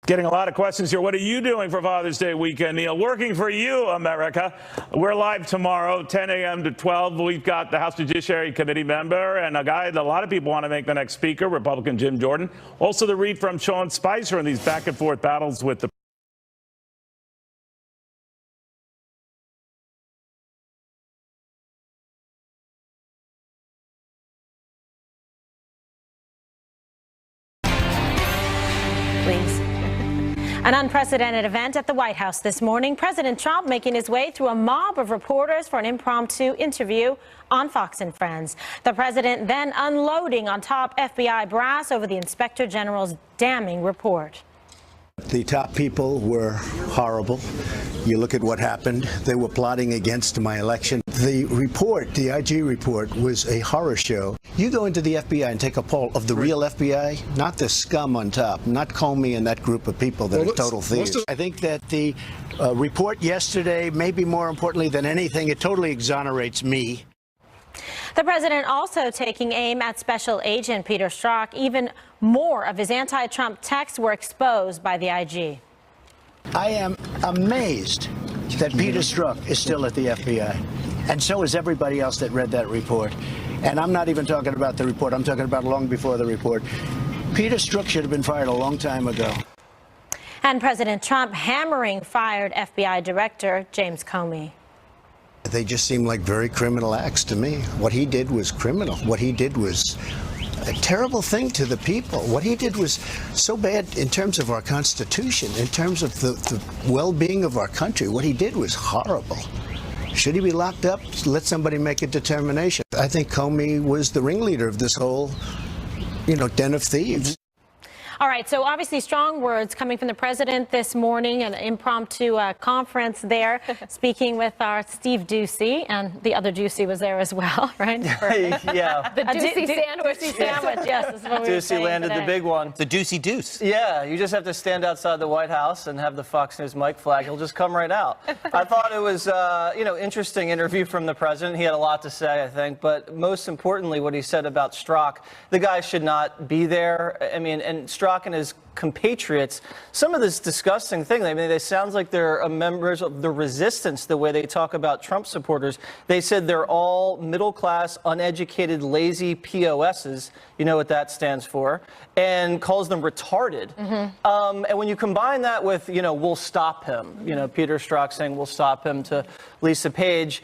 Getting a lot of questions here. What are you doing for Father's Day weekend, Neil? Working for you, America. We're live tomorrow, 10 a.m. to 12. We've got the House Judiciary Committee member and a guy that a lot of people want to make the next speaker, Republican Jim Jordan. Also the read from Sean Spicer in these back and forth battles with the Please. An unprecedented event at the White House this morning. President Trump making his way through a mob of reporters for an impromptu interview on Fox and Friends. The president then unloading on top FBI brass over the Inspector General's damning report. The top people were horrible. You look at what happened. They were plotting against my election. The report, the IG report, was a horror show. You go into the FBI and take a poll of the real FBI, not the scum on top, not Comey and that group of people that are total thieves. I think that the report yesterday, maybe more importantly than anything, it totally exonerates me. The president also taking aim at Special Agent Peter Strzok. Even more of his anti-Trump texts were exposed by the IG. I am amazed that Peter Strzok is still at the FBI, and so is everybody else that read that report. And I'm not even talking about the report. I'm talking about long before the report. Peter Strzok should have been fired a long time ago. And President Trump hammering fired FBI Director James Comey. They just seem like very criminal acts to me. What he did was criminal. What he did was a terrible thing to the people. What he did was so bad in terms of our Constitution, in terms of the well-being of our country. What he did was horrible. Should he be locked up? Let somebody make a determination. I think Comey was the ringleader of this whole, den of thieves. All right, so obviously strong words coming from the president this morning, an impromptu conference there, speaking with our Steve Doocy, and the other Doocy was there as well, right? Yeah. The Doocy sandwich. Doocy sandwich, yes. Is what we were saying Doocy landed today. the big one. The Doocy Deuce. Yeah, you just have to stand outside the White House and have the Fox News mic flag. He'll just come right out. I thought it was, interesting interview from the president. He had a lot to say, I think, but most importantly, what he said about Strzok. The guy should not be there. I mean, and Strzok and his compatriots, some of this disgusting thing. I mean, they sound like they're members of the resistance, the way they talk about Trump supporters. They said they're all middle-class, uneducated, lazy POSs. You know what that stands for, and calls them retarded. Mm-hmm. And when you combine that with, we'll stop him, Peter Strzok saying we'll stop him to Lisa Page,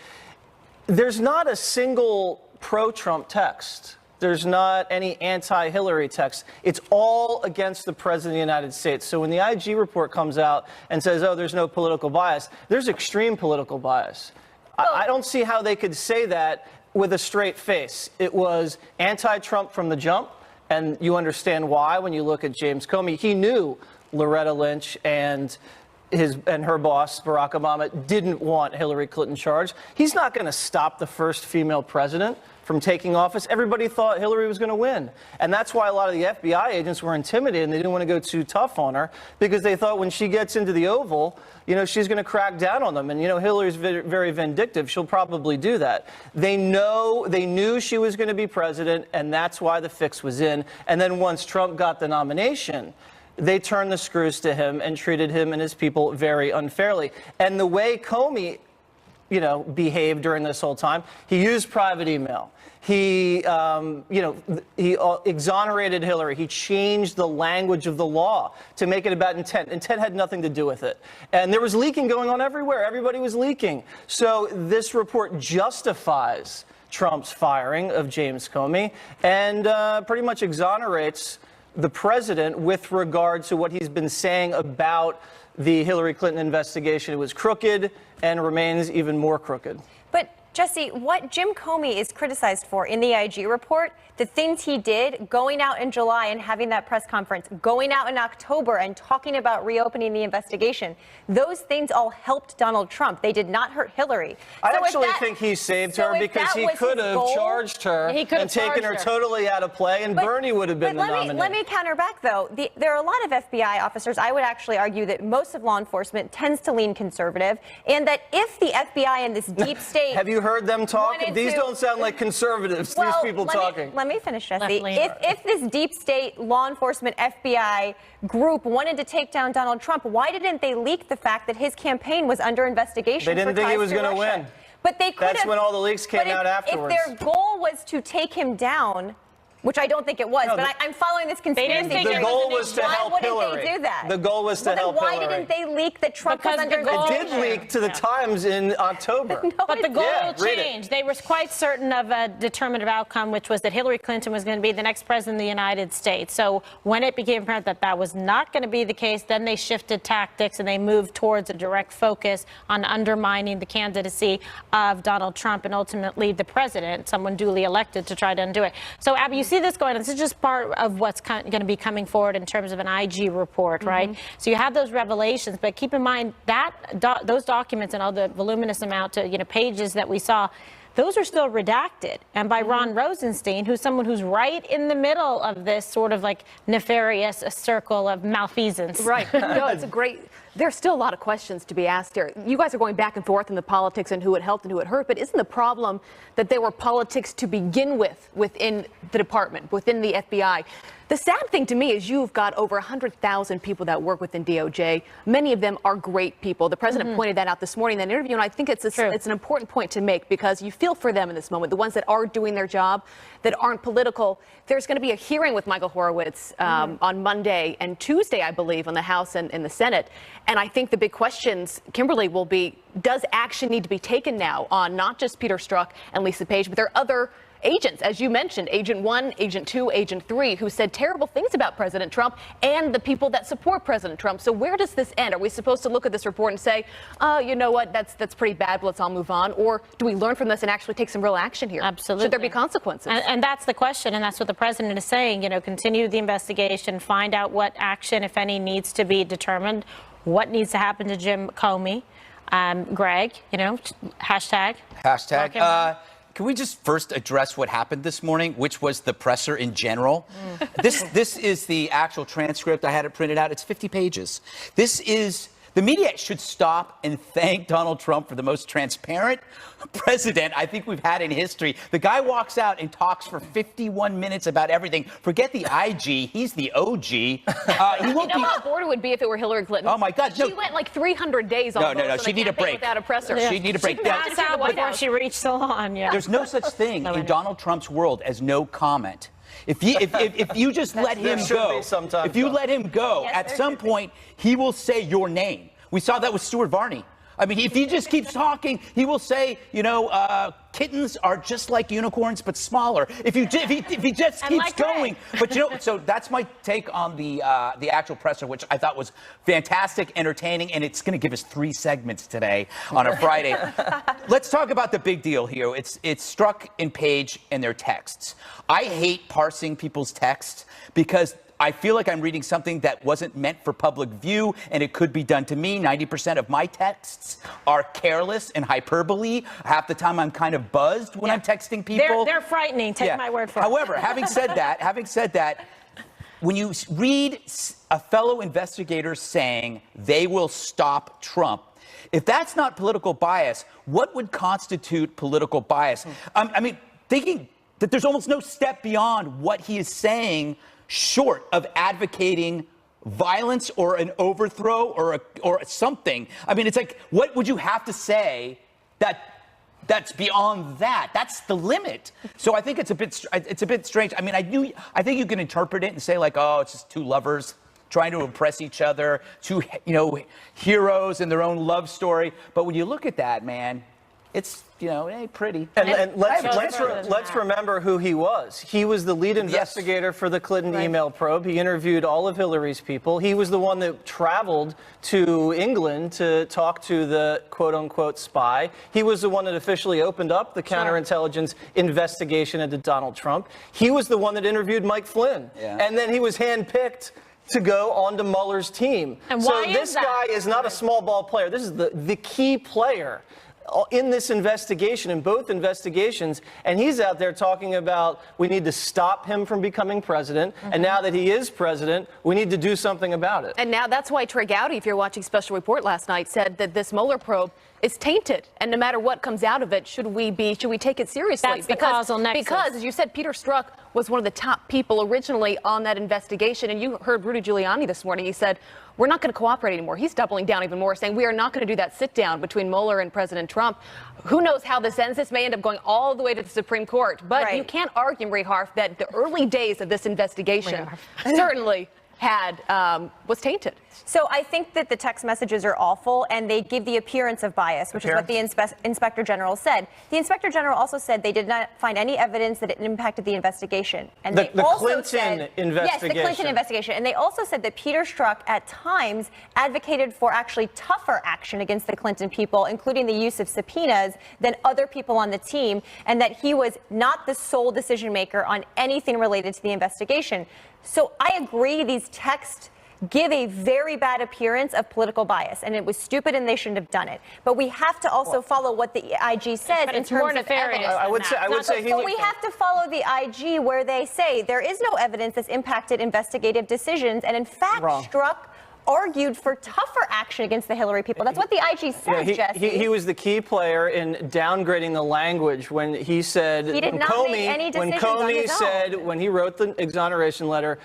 there's not a single pro-Trump text. There's not any anti-Hillary text. It's all against the president of the United States. So when the IG report comes out and says, oh, there's no political bias, there's extreme political bias. I don't see how they could say that with a straight face. It was anti-Trump from the jump, and you understand why when you look at James Comey. He knew Loretta Lynch and her boss, Barack Obama, didn't want Hillary Clinton charged. He's not going to stop the first female president from taking office. Everybody thought Hillary was going to win. And that's why a lot of the FBI agents were intimidated and they didn't want to go too tough on her, because they thought when she gets into the Oval, she's going to crack down on them. And, Hillary's very, very vindictive. She'll probably do that. They knew she was going to be president, and that's why the fix was in. And then once Trump got the nomination, they turned the screws to him and treated him and his people very unfairly. And the way Comey, behaved during this whole time, he used private email. He exonerated Hillary. He changed the language of the law to make it about intent. Intent had nothing to do with it. And there was leaking going on everywhere. Everybody was leaking. So this report justifies Trump's firing of James Comey and pretty much exonerates the president with regard to what he's been saying about the Hillary Clinton investigation. It was crooked and remains even more crooked. But Jesse, what Jim Comey is criticized for in the IG report, the things he did, going out in July and having that press conference, going out in October and talking about reopening the investigation, those things all helped Donald Trump. They did not hurt Hillary. I actually think he saved her because he could have charged her and taken her totally out of play, and Bernie would have been the nominee. Let me counter back, though. There are a lot of FBI officers. I would actually argue that most of law enforcement tends to lean conservative, and that if the FBI and this deep state... Have you heard them talk? wanted These to- don't sound like conservatives, these people talking. Let me finish, Jesse. Left-leaning. If this deep state law enforcement FBI group wanted to take down Donald Trump, why didn't they leak the fact that his campaign was under investigation? They didn't for think he ties was to gonna Russia? win. But they could have. That's when all the leaks came out afterwards. If their goal was to take him down, which I don't think it was, No, but I'm following this conspiracy. didn't think theory. it the goal was was to Why help wouldn't Hillary. they do that? The goal was to Well, then help why Hillary. didn't they leak that Trump Because was under the goal- It did leak to the Times in October. But the goal Yeah, read it. changed. They were quite certain of a determinative outcome, which was that Hillary Clinton was going to be the next president of the United States. So when it became apparent that that was not going to be the case, then they shifted tactics and they moved towards a direct focus on undermining the candidacy of Donald Trump and ultimately the president, someone duly elected, to try to undo it. So, Abby, you see this going on. This is just part of what's going to be coming forward in terms of an IG report, right? So you have those revelations, but keep in mind that those documents and all the voluminous amount of pages that we saw, those are still redacted, and by Ron Rosenstein, who's someone who's right in the middle of this sort of like nefarious circle of malfeasance. Right. No, it's a great. There's still a lot of questions to be asked here. You guys are going back and forth in the politics and who it helped and who it hurt, but isn't the problem that there were politics to begin with within the department, within the FBI? The sad thing to me is you've got over 100,000 people that work within DOJ. Many of them are great people. The president pointed that out this morning in that interview, and I think it's an important point to make because you feel for them in this moment, the ones that are doing their job, that aren't political. There's going to be a hearing with Michael Horowitz on Monday and Tuesday, I believe, on the House and in the Senate. And I think the big questions, Kimberly, will be, does action need to be taken now on not just Peter Strzok and Lisa Page, but there are other agents, as you mentioned, Agent 1, Agent 2, Agent 3, who said terrible things about President Trump and the people that support President Trump. So where does this end? Are we supposed to look at this report and say, you know what, that's pretty bad, but let's all move on? Or do we learn from this and actually take some real action here? Absolutely. Should there be consequences? And that's the question, and that's what the president is saying. Continue the investigation, find out what action, if any, needs to be determined, what needs to happen to Jim Comey. Greg, hashtag. Hashtag. Can we just first address what happened this morning, which was the presser in general? This is the actual transcript. I had it printed out. It's 50 pages. The media should stop and thank Donald Trump for the most transparent president I think we've had in history. The guy walks out and talks for 51 minutes about everything. Forget the IG. He's the OG. He won't You know how bored it would be if it were Hillary Clinton? Oh, my God. She went like 300 days almost. No. on She'd a need a campaign break. Without a presser. She'd need a break. She passed out before she reached the lawn. Yeah. There's no such thing in Donald Trump's world as no comment. If you just let him There should go, be sometimes, if you though. let him go, Yes, at there some should be. point he will say your name. We saw that with Stuart Varney. I mean, if he just keeps talking, he will say, kittens are just like unicorns, but smaller. If he just keeps like going, but so that's my take on the actual presser, which I thought was fantastic, entertaining, and it's going to give us 3 segments today on a Friday. Let's talk about the big deal here. It's Strzok and Page and their texts. I hate parsing people's texts because I feel like I'm reading something that wasn't meant for public view, and it could be done to me. 90% of my texts are careless and hyperbole. Half the time I'm kind of buzzed when I'm texting people. They're frightening. Take my word for it. However, having said that, when you read a fellow investigator saying they will stop Trump, if that's not political bias, what would constitute political bias? I mean, thinking that there's almost no step beyond what he is saying short of advocating violence or an overthrow or something. I mean, it's like, what would you have to say that's beyond that? That's the limit. So I think it's a bit strange. I mean, I think you can interpret it and say like, oh, it's just 2 lovers trying to impress each other, 2 heroes in their own love story. But when you look at that, man, it's it ain't pretty. And let's remember who he was. He was the lead investigator for the Clinton email probe. He interviewed all of Hillary's people. He was the one that traveled to England to talk to the quote-unquote spy. He was the one that officially opened up the counterintelligence investigation into Donald Trump. He was the one that interviewed Mike Flynn. Yeah. And then he was handpicked to go onto Mueller's team. And why so this is that? guy is not a small ball player. This is the key player in this investigation, in both investigations, and he's out there talking about we need to stop him from becoming president, and now that he is president, we need to do something about it. And now that's why Trey Gowdy, if you're watching Special Report last night, said that this Mueller probe is tainted, and no matter what comes out of it, should we take it seriously? That's the causal nexus. Because, as you said, Peter Strzok was one of the top people originally on that investigation, and you heard Rudy Giuliani this morning. He said, we're not going to cooperate anymore. He's doubling down even more, saying we are not going to do that sit-down between Mueller and President Trump. Who knows how this ends? This may end up going all the way to the Supreme Court. But you can't argue, Marie Harf, that the early days of this investigation certainly was tainted. So I think that the text messages are awful, and they give the appearance of bias, which is what the Inspector General said. The Inspector General also said they did not find any evidence that it impacted the investigation. And the Clinton investigation. Yes, the Clinton investigation. And they also said that Peter Strzok at times advocated for actually tougher action against the Clinton people, including the use of subpoenas, than other people on the team, and that he was not the sole decision maker on anything related to the investigation. So I agree these texts give a very bad appearance of political bias, and it was stupid and they shouldn't have done it. But we have to also follow what the IG says in terms of evidence. I would say we have to follow the IG where they say there is no evidence that's impacted investigative decisions, and in fact, Strzok argued for tougher action against the Hillary people. That's what the IG said, Jesse. He was the key player in downgrading the language when he said, he did not make any decisions on his own. When he wrote the exoneration letter,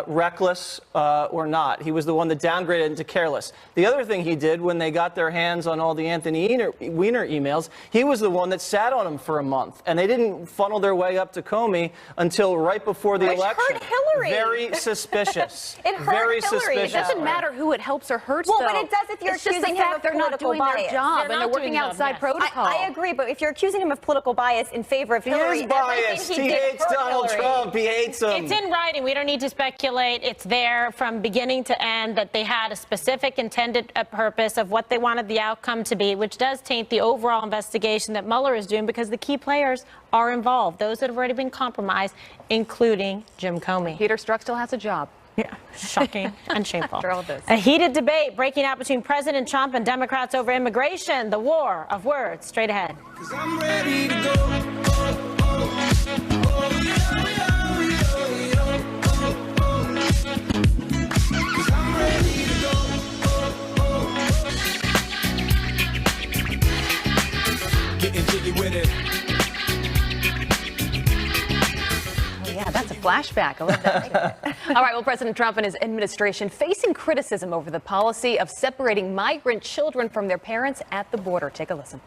reckless or not, he was the one that downgraded into careless. The other thing he did when they got their hands on all the Anthony Weiner emails, he was the one that sat on them for a month, and they didn't funnel their way up to Comey until right before the election. Hurt Hillary. Very suspicious. It hurt Very Hillary. suspicious. It doesn't matter who it helps or hurts, well, though. but it does if you're it's just accusing the him fact of they're not political doing bias. their job, and they're working doing outside that. protocol. I agree, but if you're accusing him of political bias in favor of Hillary, He is biased. everything He did hates hurt Donald Hillary. Trump. He hates him. It's in writing. We don't need to speculate. It's there from beginning to end that they had a specific intended purpose of what they wanted the outcome to be, which does taint the overall investigation that Mueller is doing because the key players are involved, those that have already been compromised, including Jim Comey. Peter Strzok still has a job. Yeah, shocking and shameful. After all this. A heated debate breaking out between President Trump and Democrats over immigration, the war of words. Straight ahead. 'Cause I'm ready to go. Oh, oh, oh, Cause I'm ready to go. Getting jiggy with it. Yeah, that's a flashback. I love that. All right, well, President Trump and his administration facing criticism over the policy of separating migrant children from their parents at the border. Take a listen.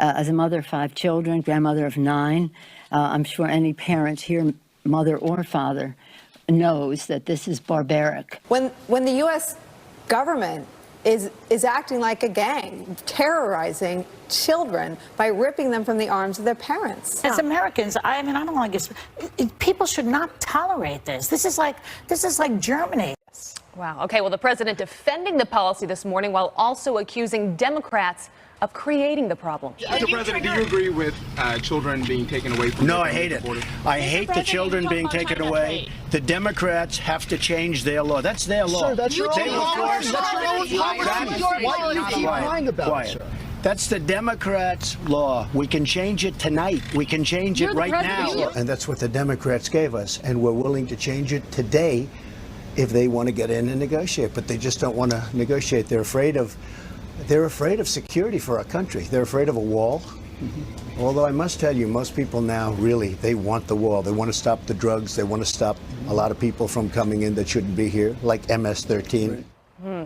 As a mother of 5 children, grandmother of 9, I'm sure any parent here, mother or father, knows that this is barbaric. When the U.S. government is acting like a gang, terrorizing children by ripping them from the arms of their parents. As Americans, I mean, I don't want to get. People should not tolerate this. This is like Germany. Wow. Okay. Well, the president defending the policy this morning while also accusing Democrats of creating the problem. Mr. President, do you agree with children being taken away from? No, I hate it. I hate the children being taken away. The Democrats have to change their law. That's their law. Sir, that's your own law. That's your own law. Why do you keep lying about it, sir? That's the Democrats' law. We can change it tonight. We can change it right now. And that's what the Democrats gave us. And we're willing to change it today if they want to get in and negotiate. But they just don't want to negotiate. They're afraid of security for our country. They're afraid of a wall. Although I must tell you, most people now really, they want the wall. They want to stop the drugs. They want to stop a lot of people from coming in that shouldn't be here, like MS-13.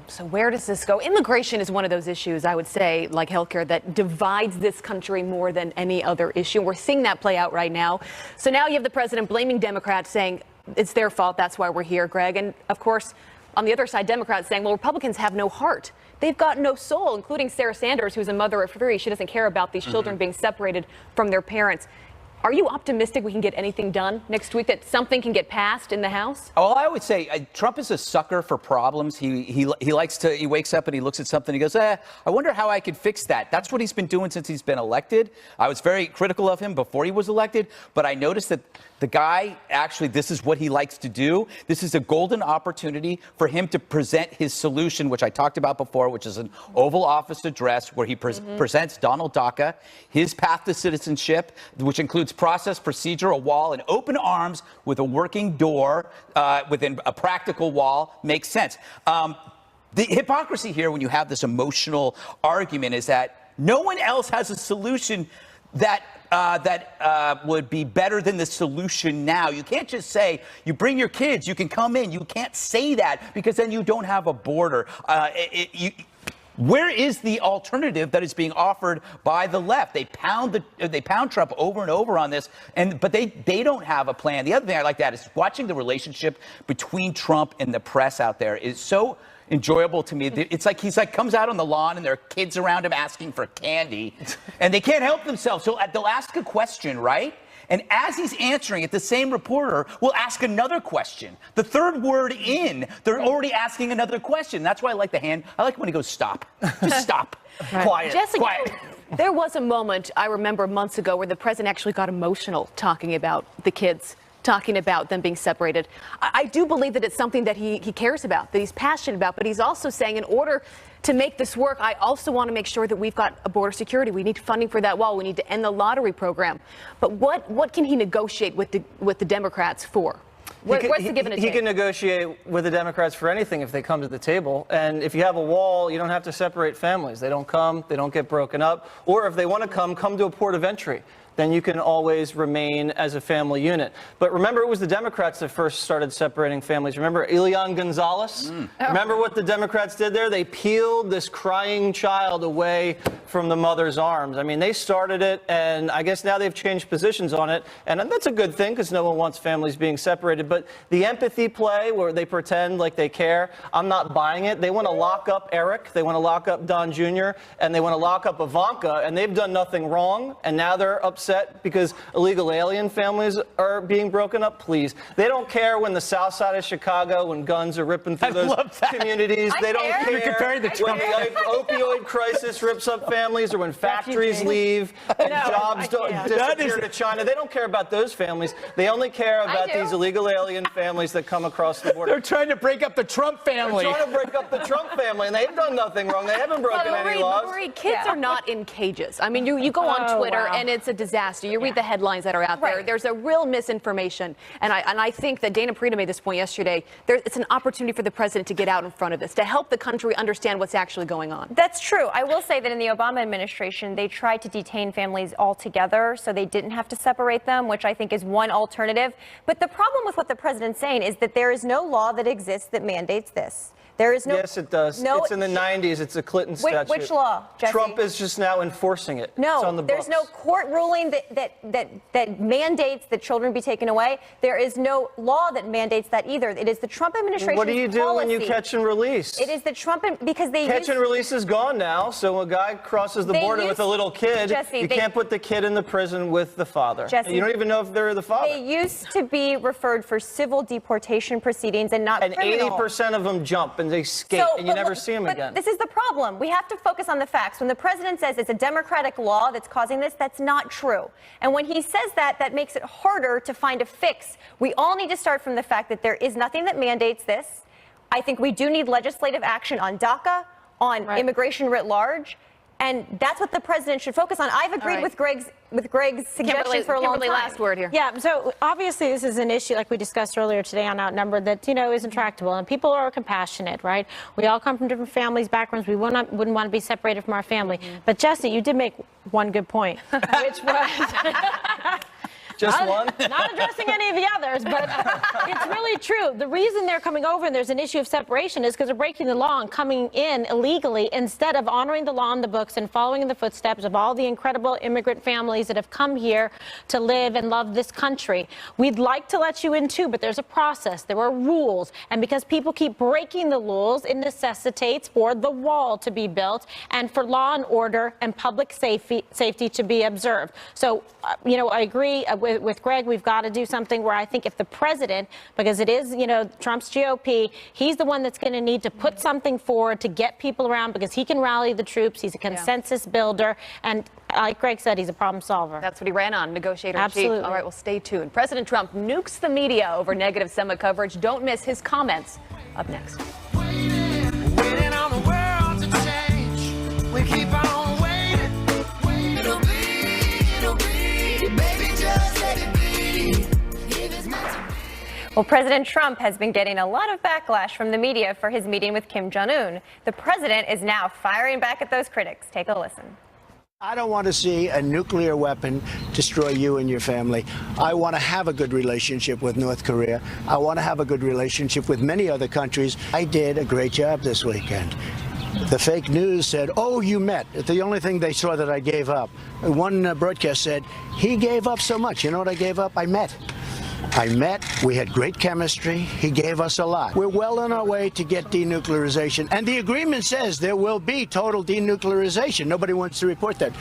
So where does this go? Immigration is one of those issues, I would say, like healthcare, that divides this country more than any other issue. We're seeing that play out right now. So now you have the president blaming Democrats, saying it's their fault. That's why we're here, Greg. And of course, on the other side, Democrats saying, well, Republicans have no heart. They've got no soul, including Sarah Sanders, who's a mother of 3. She doesn't care about these children being separated from their parents. Are you optimistic we can get anything done next week, that something can get passed in the House? Well, I would say Trump is a sucker for problems. He wakes up and he looks at something and he goes, I wonder how I could fix that. That's what he's been doing since he's been elected. I was very critical of him before he was elected, but I noticed that the guy, actually, this is what he likes to do. This is a golden opportunity for him to present his solution, which I talked about before, which is an Oval Office address where he presents Donald Daca, his path to citizenship, which includes process, procedure, a wall, and open arms with a working door within a practical wall makes sense. The hypocrisy here, when you have this emotional argument, is that no one else has a solution that would be better than the solution now. You can't just say, you bring your kids, you can come in. You can't say that because then you don't have a border. Where is the alternative that is being offered by the left? They pound Trump over and over on this, but they don't have a plan. The other thing I like that is watching the relationship between Trump and the press out there is so enjoyable to me. It's like he's comes out on the lawn and there are kids around him asking for candy and they can't help themselves. So they'll ask a question, right? And as he's answering it, the same reporter will ask another question. The third word in, they're already asking another question. That's why I like the hand. I like when he goes, stop. Just stop. Quiet. Jessica, quiet. There was a moment I remember months ago where the president actually got emotional talking about the kids, talking about them being separated. I do believe that it's something that he cares about, that he's passionate about, but he's also saying in order to make this work, I also want to make sure that we've got a border security. We need funding for that wall. We need to end the lottery program. But what can he negotiate with the Democrats for? What's the give and a take? He can negotiate with the Democrats for anything if they come to the table. And if you have a wall, you don't have to separate families. They don't come, they don't get broken up. Or if they want to come to a port of entry. Then you can always remain as a family unit. But remember, it was the Democrats that first started separating families. Remember Elian Gonzalez? Remember what the Democrats did there? They peeled this crying child away from the mother's arms. I mean, they started it, and I guess now they've changed positions on it. And that's a good thing, because no one wants families being separated. But the empathy play, where they pretend like they care, I'm not buying it. They want to lock up Eric. They want to lock up Don Jr., and they want to lock up Ivanka, and they've done nothing wrong, and now they're upset because illegal alien families are being broken up. Please. They don't care when the south side of Chicago, when guns are ripping through those communities. They don't care when the opioid crisis rips up families, or when factories leave and jobs disappear to China. They don't care about those families. They only care about these illegal alien families that come across the border. They're trying to break up the Trump family. They're trying to break up the Trump family, and they've done nothing wrong. They haven't broken any laws. Marie, kids are not in cages. I mean, you go on Twitter and it's a disaster. You read the headlines that are out there. There's a real misinformation. And I think that Dana Perino made this point yesterday. It's an opportunity for the president to get out in front of this, to help the country understand what's actually going on. That's true. I will say that in the Obama administration, they tried to detain families altogether so they didn't have to separate them, which I think is one alternative. But the problem with what the president's saying is that there is no law that exists that mandates this. There is no. Yes, it does. No, it's in the 90s. It's a Clinton statute. Which law, Jesse? Trump is just now enforcing it. No, it's on the there's books. no court ruling that mandates that children be taken away. There is no law that mandates that either. It is the Trump administration's What do you do policy. when you catch and release? It is the Trump, because they catch and release is gone now. So when a guy crosses the border with a little kid, Jesse, you can't put the kid in the prison with the father. Jesse, you don't even know if they're the father. They used to be referred for civil deportation proceedings and not criminal. And 80% of them jump and they skate. You never see them again. This is the problem. We have to focus on the facts. When the president says it's a Democratic law that's causing this, that's not true. And when he says that, that makes it harder to find a fix. We all need to start from the fact that there is nothing that mandates this. I think we do need legislative action on DACA, on immigration writ large. And that's what the president should focus on. I've agreed with Greg's suggestion for a long time. Last word here. Yeah, so obviously this is an issue, like we discussed earlier today on Outnumbered, that, is intractable. And people are compassionate, right? We all come from different families, backgrounds. We wouldn't want to be separated from our family. But Jesse, you did make one good point, which was... Just one? Not addressing any of the others, but it's really true. The reason they're coming over and there's an issue of separation is because they're breaking the law and coming in illegally instead of honoring the law in the books and following in the footsteps of all the incredible immigrant families that have come here to live and love this country. We'd like to let you in too, but there's a process. There are rules. And because people keep breaking the rules, it necessitates for the wall to be built and for law and order and public safety to be observed. So, I agree with Greg. We've got to do something where I think if the president, because it is, Trump's GOP, he's the one that's going to need to put something forward to get people around because he can rally the troops. He's a consensus builder. And like Greg said, he's a problem solver. That's what he ran on, negotiator in chief. Absolutely. All right, well, stay tuned. President Trump nukes the media over negative Semma coverage. Don't miss his comments up next. Waiting on the world to change. We keep on waiting. It'll be, baby, just let it be. If it's meant to be. Well, President Trump has been getting a lot of backlash from the media for his meeting with Kim Jong-un. The president is now firing back at those critics. Take a listen. I don't want to see a nuclear weapon destroy you and your family. I want to have a good relationship with North Korea. I want to have a good relationship with many other countries. I did a great job this weekend. The fake news said, oh, you met. The only thing they saw that I gave up. One broadcast said, he gave up so much. You know what I gave up? I met. We had great chemistry. He gave us a lot. We're well on our way to get denuclearization. And the agreement says there will be total denuclearization. Nobody wants to report that.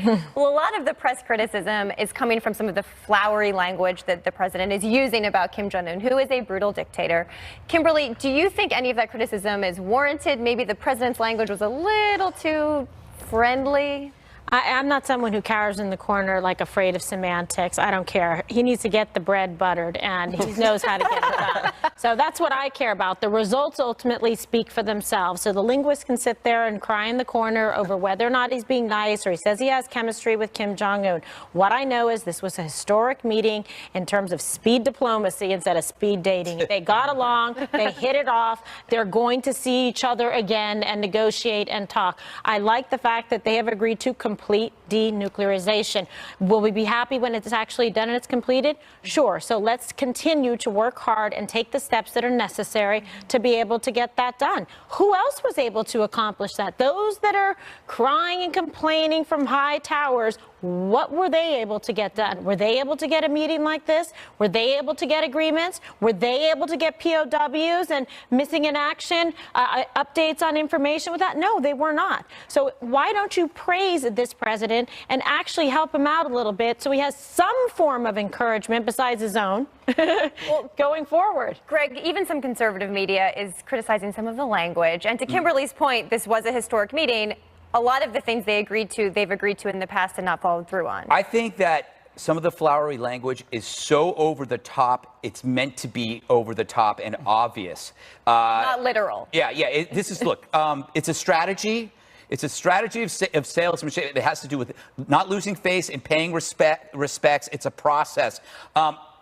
Well, a lot of the press criticism is coming from some of the flowery language that the president is using about Kim Jong-un, who is a brutal dictator. Kimberly, do you think any of that criticism is warranted? Maybe the president's language was a little too friendly? I'm not someone who cowers in the corner like afraid of semantics. I don't care. He needs to get the bread buttered, and he knows how to get it done. So that's what I care about. The results ultimately speak for themselves. So the linguist can sit there and cry in the corner over whether or not he's being nice or he says he has chemistry with Kim Jong-un. What I know is this was a historic meeting in terms of speed diplomacy instead of speed dating. They got along. They hit it off. They're going to see each other again and negotiate and talk. I like the fact that they have agreed to complete denuclearization. Will we be happy when it's actually done and it's completed? Sure. So let's continue to work hard and take the steps that are necessary to be able to get that done. Who else was able to accomplish that? Those that are crying and complaining from high towers, what were they able to get done? Were they able to get a meeting like this? Were they able to get agreements? Were they able to get POWs and missing in action, updates on information with that? No, they were not. So why don't you praise this president and actually help him out a little bit so he has some form of encouragement besides his own going forward? Greg, even some conservative media is criticizing some of the language. And to Kimberly's point, this was a historic meeting. A lot of the things they've agreed to in the past and not followed through on. I think that some of the flowery language is so over the top, it's meant to be over the top and obvious. Not literal. Yeah. Look, it's a strategy. It's a strategy of salesmanship. It has to do with not losing face and paying respects. It's a process.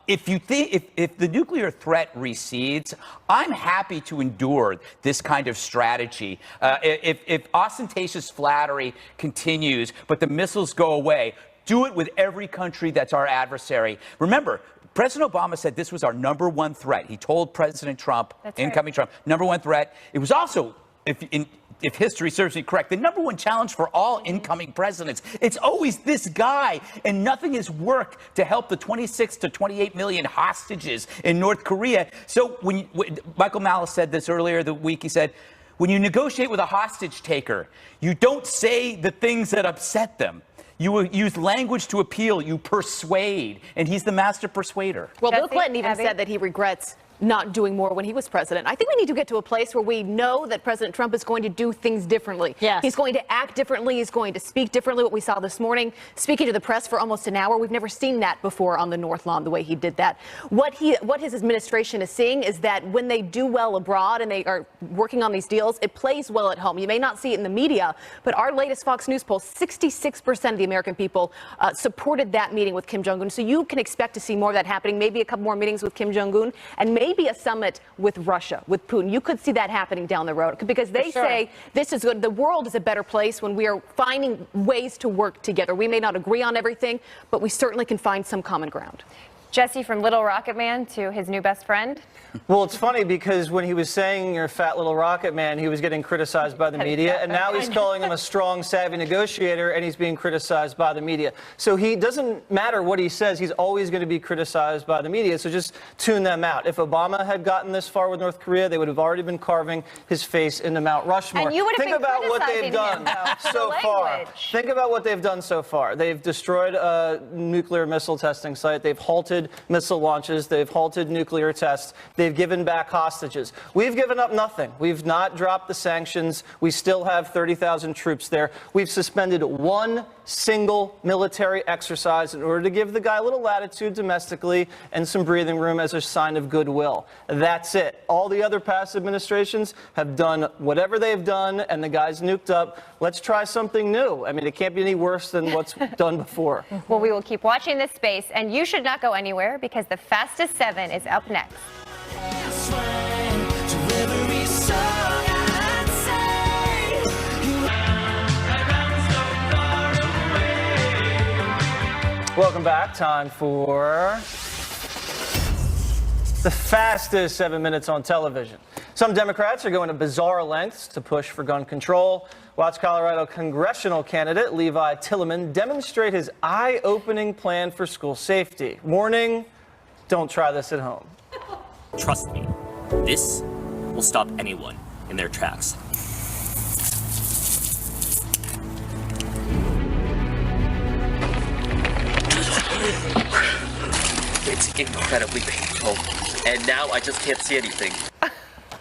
If the nuclear threat recedes, I'm happy to endure this kind of strategy. If ostentatious flattery continues, but the missiles go away, do it with every country that's our adversary. Remember, President Obama said this was our number one threat. He told President Trump, incoming Trump, number one threat. It was also, if history serves me correct, the number one challenge for all incoming presidents. It's always this guy, and nothing has worked to help the 26 to 28 million hostages in North Korea. So when Michael Malice said this earlier the week, he said, when you negotiate with a hostage taker, you don't say the things that upset them. You use language to appeal, you persuade, and he's the master persuader. Well, Bill Clinton even said that he regrets not doing more when he was president. I think we need to get to a place where we know that President Trump is going to do things differently. Yes. He's going to act differently. He's going to speak differently. What we saw this morning, speaking to the press for almost an hour, we've never seen that before on the North Lawn, the way he did that. What his administration is seeing is that when they do well abroad and they are working on these deals, it plays well at home. You may not see it in the media, but our latest Fox News poll, 66% of the American people supported that meeting with Kim Jong-un. So you can expect to see more of that happening, maybe a couple more meetings with Kim Jong-un, and maybe maybe a summit with Russia, with Putin. You could see that happening down the road because they say this is good. The world is a better place when we are finding ways to work together. We may not agree on everything, but we certainly can find some common ground. Jesse, from Little Rocket Man to his new best friend. Well, it's funny because when he was saying you're a fat little rocket man, he was getting criticized by the media, and now he's calling him a strong, savvy negotiator, and he's being criticized by the media. So he doesn't matter what he says, he's always going to be criticized by the media, so just tune them out. If Obama had gotten this far with North Korea, they would have already been carving his face into Mount Rushmore. And you would have Think been about what they've criticizing done him. so far. Think about what they've done so far. They've destroyed a nuclear missile testing site, they've halted missile launches, they've halted nuclear tests, they've given back hostages. We've given up nothing. We've not dropped the sanctions. We still have 30,000 troops there. We've suspended one single military exercise in order to give the guy a little latitude domestically and some breathing room as a sign of goodwill. That's it. All the other past administrations have done whatever they've done, and the guy's nuked up. Let's try something new. I mean, it can't be any worse than what's done before. Well, we will keep watching this space, and you should not go anywhere because the Fastest 7 is up next. Welcome back. Time for the fastest 7 minutes on television. Some Democrats are going to bizarre lengths to push for gun control. Watch Colorado congressional candidate Levi Tillemann demonstrate his eye-opening plan for school safety. Warning, don't try this at home. Trust me, this will stop anyone in their tracks. It's incredibly painful, and now I just can't see anything.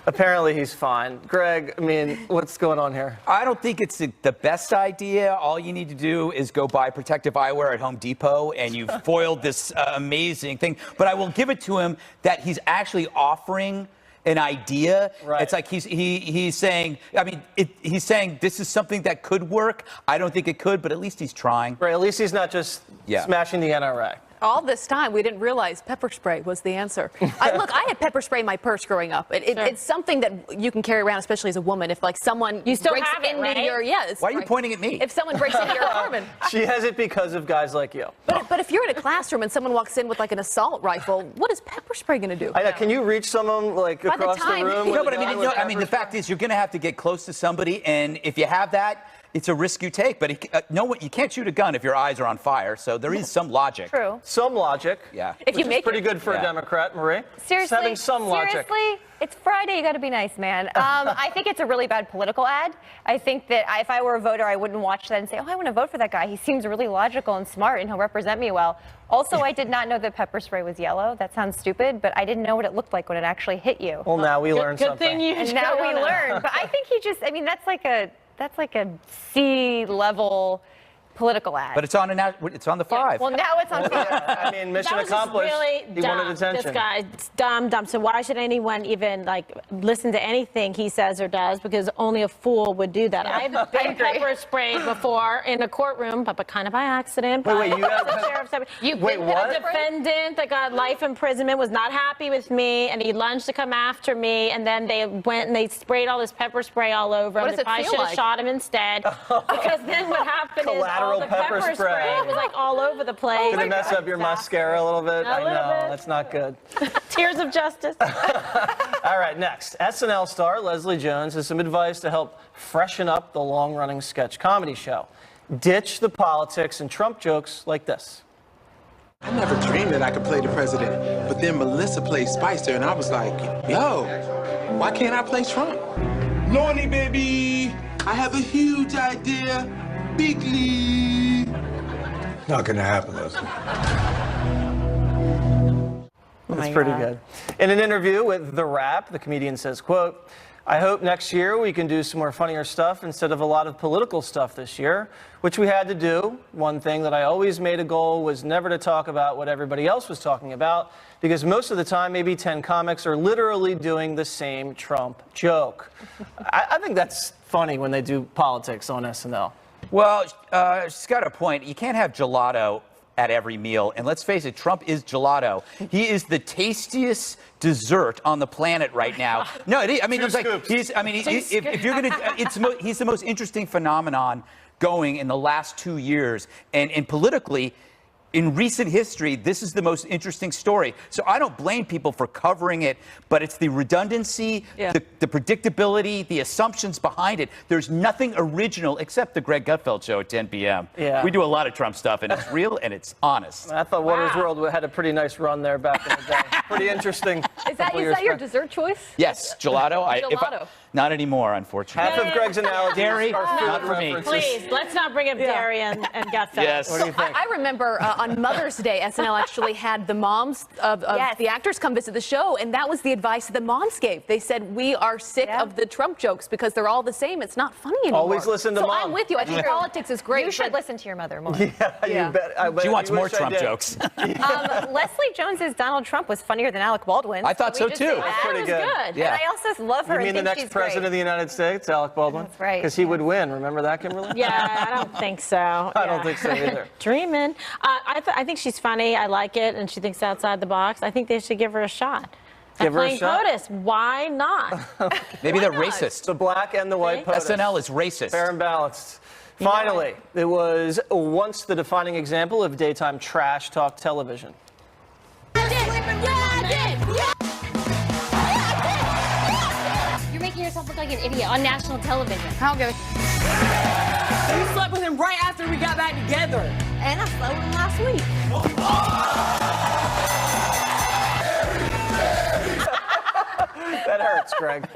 Apparently he's fine. Greg, I mean, what's going on here? I don't think it's the best idea. All you need to do is go buy protective eyewear at Home Depot, and you've foiled this amazing thing. But I will give it to him that he's actually offering an idea. Right. It's like he's saying, I mean, he's saying this is something that could work. I don't think it could, but at least he's trying. Right, at least he's not just smashing the NRA. All this time, we didn't realize pepper spray was the answer. Look, I had pepper spray in my purse growing up. It's something that you can carry around, especially as a woman. If like someone breaks into your Why are you pointing at me? If someone breaks into your apartment. She has it because of guys like you. But if you're in a classroom and someone walks in with like an assault rifle, what is pepper spray going to do? I know. Can you reach someone like across the room? No, but I mean, the fact is, you're going to have to get close to somebody, and if you have that, it's a risk you take. But you can't shoot a gun if your eyes are on fire. So there is some logic. True. Some logic. Yeah. If you which make is pretty good for a Democrat, Marie. Seriously, Having some logic. seriously, it's Friday. You got to be nice, man. I think it's a really bad political ad. I think that if I were a voter, I wouldn't watch that and say, "Oh, I want to vote for that guy. He seems really logical and smart, and he'll represent me well." Also, I did not know that pepper spray was yellow. That sounds stupid, but I didn't know what it looked like when it actually hit you. Well, now we learned something. Good thing you. And now we learned. But I think he just. I mean, that's like a C-level political ad. But it's on the 5. Well, now it's on. I mean, mission That was just accomplished. really He dumb. wanted attention. This guy's dumb. So why should anyone even like listen to anything he says or does? Because only a fool would do that. I've been pepper sprayed before in a courtroom, but kind of by accident. Wait, you The have- sheriff's deputy. Wait, what? A defendant that got life imprisonment was not happy with me, and he lunged to come after me, and then they went and they sprayed all this pepper spray all over him. What does it I feel should have like? shot him instead. Because then what happened is all Collateral the pepper pepper spray. spray was like all over the place. Did it mess up your mascara a little bit? A I little know, bit. that's not good. Tears of justice. All right, next. SNL star Leslie Jones has some advice to help freshen up the long-running sketch comedy show. Ditch the politics and Trump jokes like this. I never dreamed that I could play the president, but then Melissa played Spicer, and I was like, yo, why can't I play Trump? Lordy, baby, I have a huge idea, big league. Not gonna happen, Leslie. That's pretty good. In an interview with The Wrap, the comedian says, quote, I hope next year we can do some more funnier stuff instead of a lot of political stuff this year, which we had to do. One thing that I always made a goal was never to talk about what everybody else was talking about, because most of the time, maybe 10 comics are literally doing the same Trump joke. I think that's funny when they do politics on SNL. Well, she's got a point. You can't have gelato at every meal. And let's face it, Trump is gelato. He is the tastiest dessert on the planet right now. No, I mean, it's like he's. I mean, if you're gonna, he's the most interesting phenomenon going in the last 2 years, and politically. In recent history, this is the most interesting story. So I don't blame people for covering it, but it's the redundancy, the predictability, the assumptions behind it. There's nothing original except the Greg Gutfeld show at 10 p.m. Yeah. We do a lot of Trump stuff, and it's real and it's honest. I thought Water's World had a pretty nice run there back in the day. Pretty interesting. Is that your dessert choice? Yes, gelato. Not anymore, unfortunately. Half of Greg's analogies Dairy, are food not for me. references. Please, let's not bring up dairy and Gutfeld. Yes. What do you think? I remember on Mother's Day, SNL actually had the moms of the actors come visit the show, and that was the advice that the moms gave. They said, we are sick of the Trump jokes because they're all the same. It's not funny anymore. Always listen to so Mom. I'm with you. I think politics is great. You should listen to your mother more. You bet. She wants more Trump jokes. Leslie Jones's Donald Trump was funnier than Alec Baldwin. I thought so, too. That's pretty good. Yeah. And I also love her. You mean and the think next she's president great. of the United States, Alec Baldwin? That's right. Because he would win. Remember that, Kimberly? Yeah, I don't think so. I don't think so either. Dreaming. I think she's funny. I like it, and she thinks outside the box. I think they should give her a shot. Give her a playing shot? POTUS. Why not? Maybe they're racist. The black and the white POTUS. SNL is racist. Fair and balanced. Finally, it was once the defining example of daytime trash talk television. You're making yourself look like an idiot on national television. How good. You slept with him right after we got back together. And I slept with him last week. That hurts, Greg.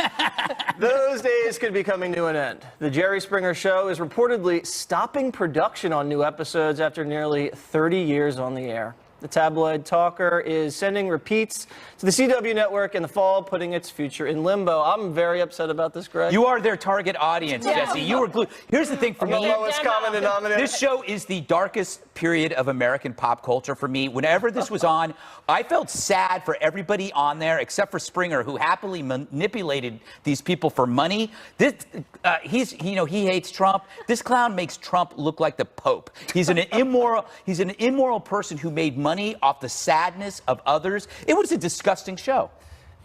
Those days could be coming to an end. The Jerry Springer Show is reportedly stopping production on new episodes after nearly 30 years on the air. The tabloid talker is sending repeats to the CW network in the fall, putting its future in limbo. I'm very upset about this, Greg. You are their target audience, Jesse. You were glued. Here's the thing for me. The lowest common denominator. This show is the darkest period of American pop culture for me. Whenever this was on, I felt sad for everybody on there except for Springer, who happily manipulated these people for money. This, he hates Trump. This clown makes Trump look like the Pope. He's an immoral person who made money off the sadness of others. It was a disgusting show.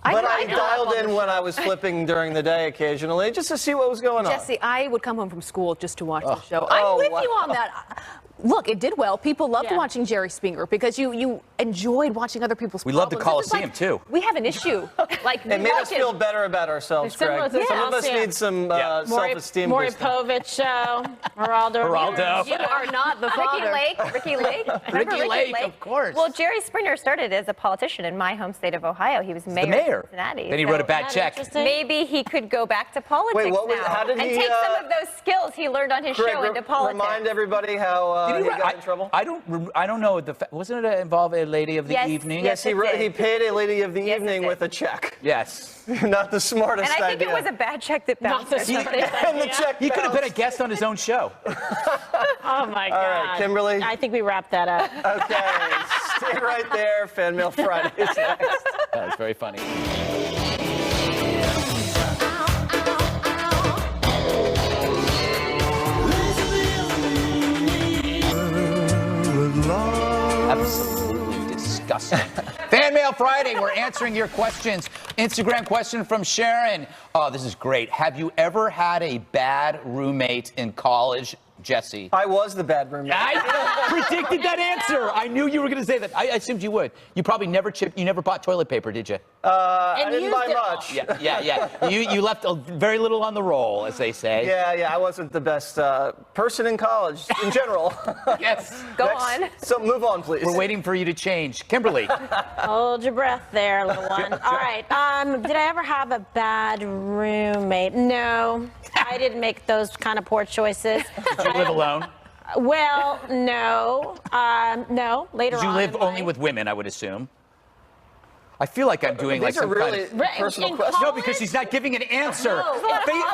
But I dialed in when I was flipping during the day occasionally just to see what was going on. Jesse, I would come home from school just to watch the show. I'm with you on that. Look, it did well. People loved watching Jerry Springer because you enjoyed watching other people's We loved the problems. Coliseum, too. We have an issue. Like, It made us feel better about ourselves, Greg. Some of us need some self-esteem Maury boosting. Povich show. Geraldo. You are not the father. Ricky Lake. Remember Ricky Lake, of course. Well, Jerry Springer started as a politician in my home state of Ohio. He was mayor of Cincinnati. Then he wrote a bad check. Maybe he could go back to politics Wait, what was- now how did and he, take some of those skills he learned on his Greg, show into politics. remind everybody how he got in trouble. I don't know. Wasn't it involve a lady of the Yes, evening? Yes, he paid a lady of the evening with a check. Yes. Not the smartest And I think idea. it was a bad check that bounced. And the check He could have been a bounced. guest on his own show. Oh, my God. All right, Kimberly. I think we wrapped that up. Okay, stay right there. Fan Mail Friday is next. That was very funny. Absolutely disgusting. Fan Mail Friday, we're answering your questions. Instagram question from Sharon. Oh, this is great. Have you ever had a bad roommate in college, Jesse? I was the bad roommate. I predicted that answer. I knew you were going to say that. I assumed you would. You probably never you never bought toilet paper, did you? I didn't buy much. Yeah. You left very little on the roll, as they say. Yeah, I wasn't the best person in college in general. Yes. Go on. So move on, please. We're waiting for you to change. Kimberly. Hold your breath there, little one. All right. Did I ever have a bad roommate? No. I didn't make those kind of poor choices. Did you live alone? Well, no. No. Later on. Did you live in only life. with women, I would assume? I feel like I'm doing like These are some really kind of... personal in questions. No, because she's not giving an answer. No.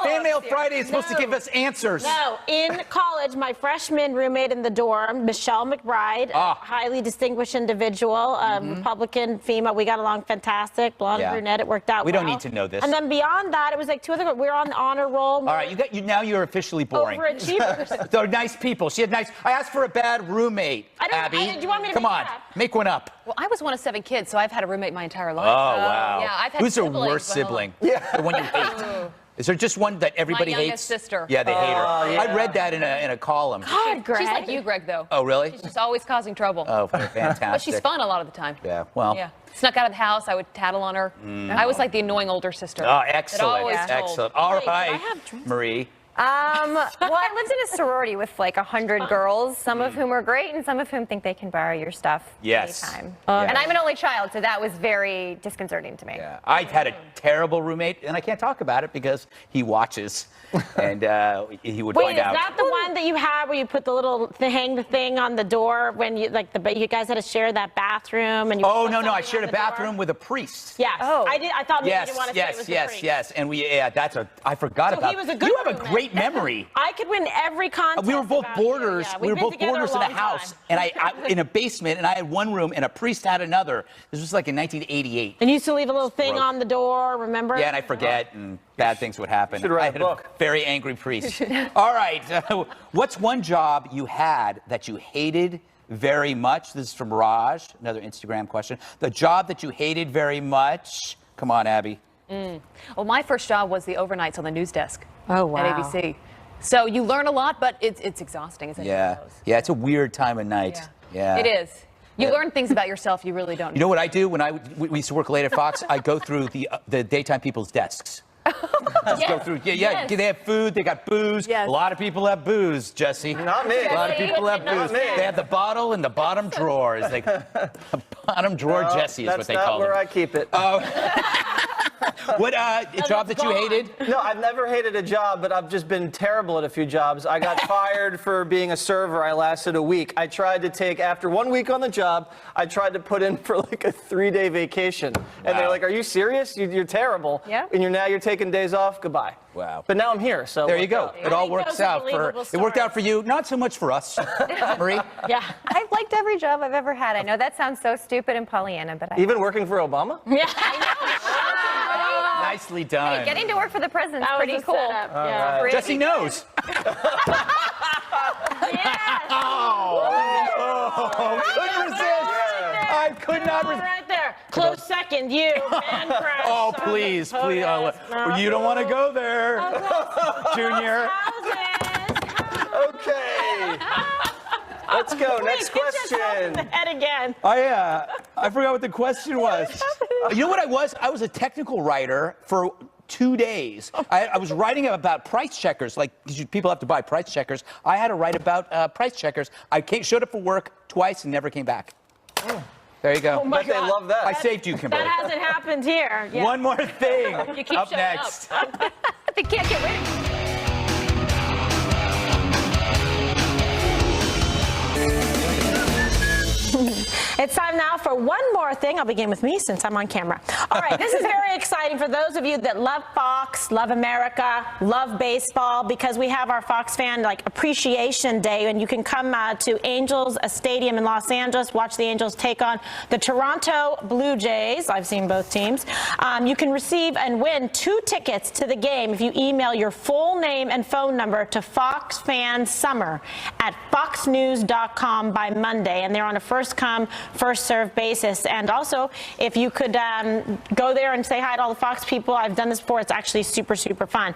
Fan Mail Friday is supposed to give us answers. No, in college, my freshman roommate in the dorm, Michelle McBride, a highly distinguished individual, Republican female. We got along fantastic. Blonde, Yeah. brunette. It worked out We don't well. need to know this. And then beyond that, it was like 2 other. We were on the honor roll. All right, now you're officially boring. Overachievers. They're nice people. She had nice. I asked for a bad roommate, Abby. do you want me to Come make on, it up? make one up. Well, I was one of 7 kids, so I've had a roommate my entire life. Oh, wow. Yeah, I've had Who's the siblings, worst but hold on. sibling? Yeah. The one you hate. Is there just one that everybody My youngest hates? sister. Yeah, they hate her. yeah. I read that in a column. God, Greg. She's like you, Greg, though. Oh, really? She's just always causing trouble. Oh, fantastic. But she's fun a lot of the time. Yeah, well. Yeah. Snuck out of the house, I would tattle on her. I was like the annoying older sister. Oh, that excellent. always told. Excellent. All Wait, do I right, have drinks? Marie. Well, I lived in a sorority with like 100 girls, some of whom are great and some of whom think they can borrow your stuff Yes. anytime. Yeah. And I'm an only child, so that was very disconcerting to me. Yeah, I had a terrible roommate, and I can't talk about it because he watches, and he would Wait, find is out. that the one that you had where you put the little hang the thing on the door when you you guys had to share that bathroom and you? Oh put no, I something shared on a the door? bathroom with a priest. Yes. Oh. I did. I thought maybe you Yes, didn't want to say it was the priest. yes, and I forgot So about. he was a good You have a roommate. great memory. I could win every contest. We were both about you. boarders. Yeah, We were we've been both together boarders a in a long house, time. and I in a basement, and I had one room, and a priest had another. This was like in 1988. And you used to leave a little thing Broke. on the door. Remember? Yeah, and I forget, and bad things would happen. Should write I a had book. a very angry priest. All right, what's one job you had that you hated very much? This is from Raj, another Instagram question. The job that you hated very much. Come on, Abby. Well, my first job was the overnights on the news desk Oh, wow. at ABC. So you learn a lot, but it's exhausting, as anyone Yeah, knows. yeah, it's a weird time of night. Yeah, It is. You learn things about yourself you really don't You know what I do when we used to work late at Fox? I go through the daytime people's desks. Just go through. Yeah, Yes. They have food. They got booze. Yes. A lot of people have booze, Jesse. Not me. A lot of people have Not booze. me. They have the bottle in the bottom drawer. It's like bottom drawer Jesse is what they call That's not where it. I keep it. What job that you hated? No, I've never hated a job, but I've just been terrible at a few jobs. I got fired for being a server. I lasted a week. I tried to take, after 1 week on the job, I tried to put in for like a 3-day vacation. And they're Wow. like, are you serious? You're terrible. Yeah. And you're taking days off? Goodbye. Wow. But now I'm here, so. There you go. worked out. It all think works those are out for. believable It worked out for you. Not so much for us, Marie. Yeah. I've liked every job I've ever had. I know that sounds so stupid and Pollyanna, but I Even working for Obama? Yeah. Nicely done. Hey, getting to work for the president's That was pretty a cool. setup, yeah. Pretty Jesse knows. Oh, couldn't resist. I could not resist. Right there. Close second, you. Man crush. Oh, please, please. You don't want to go there, Junior. Okay. Let's go. Next question. Head again. I forgot what the question was. You know what I was? I was a technical writer for 2 days. I was writing about price checkers, like 'cause people have to buy price checkers. I had to write about price checkers. I showed up for work twice and never came back. There you go. Oh my Bet they God. love that. I saved you, Kimberly. That hasn't happened here. Yeah. One more thing. You keep up showing next. They can't get rid of you. It's time now for one more thing. I'll begin with me since I'm on camera. All right, this is very exciting for those of you that love Fox, love America, love baseball, because we have our Fox Fan Appreciation Day, and you can come to Angels Stadium in Los Angeles, watch the Angels take on the Toronto Blue Jays. I've seen both teams. You can receive and win 2 tickets to the game if you email your full name and phone number to foxfansummer@foxnews.com by Monday, and they're on a first-come, first-served basis. And also, if you could go there and say hi to all the Fox people. I've done this before. It's actually super, super fun.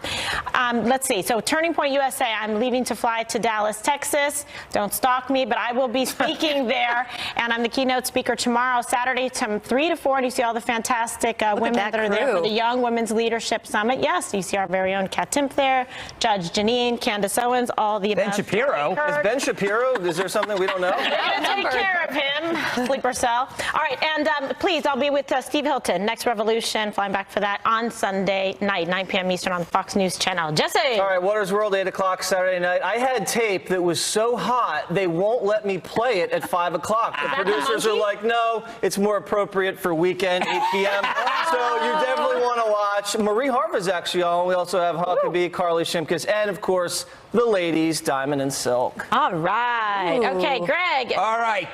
Let's see. So Turning Point USA, I'm leaving to fly to Dallas, Texas. Don't stalk me, but I will be speaking there, and I'm the keynote speaker tomorrow, Saturday, from 3 to 4, and you see all the fantastic women that are there for the Young Women's Leadership Summit. Yes, you see our very own Kat Timpf there, Judge Janine, Candace Owens, all the Ben above. Shapiro. Is Ben Shapiro? Is there something we don't know? We're gonna take care of him. Sleeper cell. All right, And please, I'll be with Steve Hilton, Next Revolution, flying back for that on Sunday night, 9 p.m. Eastern on the Fox News Channel. Jesse. All right, Waters World, 8 o'clock Saturday night. I had tape that was so hot, they won't let me play it at 5 o'clock. The producers are like, no, it's more appropriate for weekend, 8 p.m. So you definitely want to watch. Marie Harva's actually on. We also have Huckabee, Carly Shimkus, and, of course, the ladies, Diamond and Silk. All right. Okay, Greg. All right.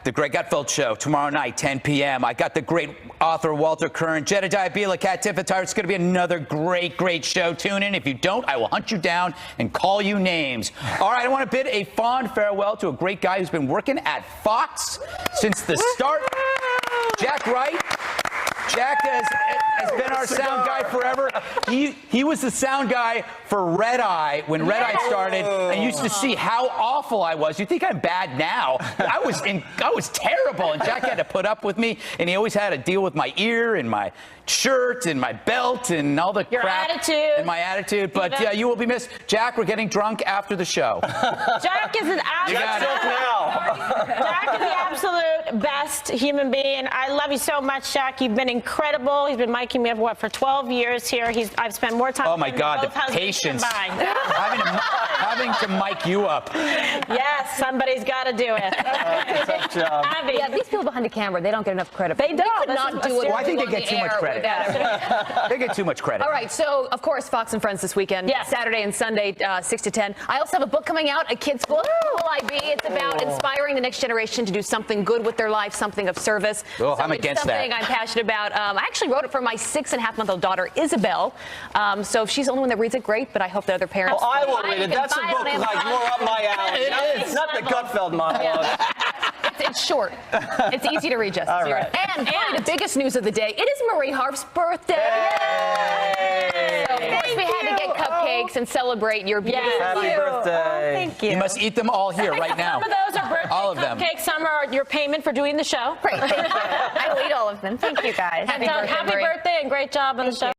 The Greg Gutfeld Show tomorrow night, 10 p.m. I got the great author Walter Kern, Jedediah Bila, Kat Tiffetard. It's going to be another great show. Tune in. If you don't, I will hunt you down and call you names. All right, I want to bid a fond farewell to a great guy who's been working at Fox since the start. Jack Wright. Jack has been our sound guy forever. He was the sound guy for Red Eye when Red Eye started, and used to see how awful I was. You think I'm bad now? I was terrible, and Jack had to put up with me, and he always had to deal with my ear and my shirt and my belt and all the crap attitude. and my attitude. But yeah, you will be missed. Jack, we're getting drunk after the show. Jack is an Jack is the absolute best human being. I love you so much, Jack. You've been incredible. He's been miking me up, for 12 years here. I've spent more time. Oh my with God, both the husbands patience. combined. having to mic you up. Yes, somebody's got to do it. Tough job. Abby. Yeah, these people behind the camera, they don't get enough credit. They don't. Could not do it. Well, I think they get too much credit. They get too much credit. All right, so of course, Fox and Friends this weekend, Yes. Saturday and Sunday, 6 to 10. I also have a book coming out, A Kid's Book, Will I Be? It's about inspiring the next generation to do something good with their life, something of service. Oh, so I'm it's against something that. I'm passionate about. I actually wrote it for my 6.5-month-old daughter, Isabel. So she's the only one that reads it great, but I hope that other parents. Well, I will read it. That's a book like more up my alley. Not the Gutfeld monologue. It's short. It's easy to read, Justice. All right. And probably the biggest news of the day, it is Marie Harf's birthday. So, of course, we had to get cupcakes and celebrate your beautiful Happy life. birthday. Thank you. You must eat them all here right now. Some of those are birthday All of them. cupcakes. Some are your payment for doing the show. I will eat all of them. Thank you, guys. Happy birthday and great job on the show.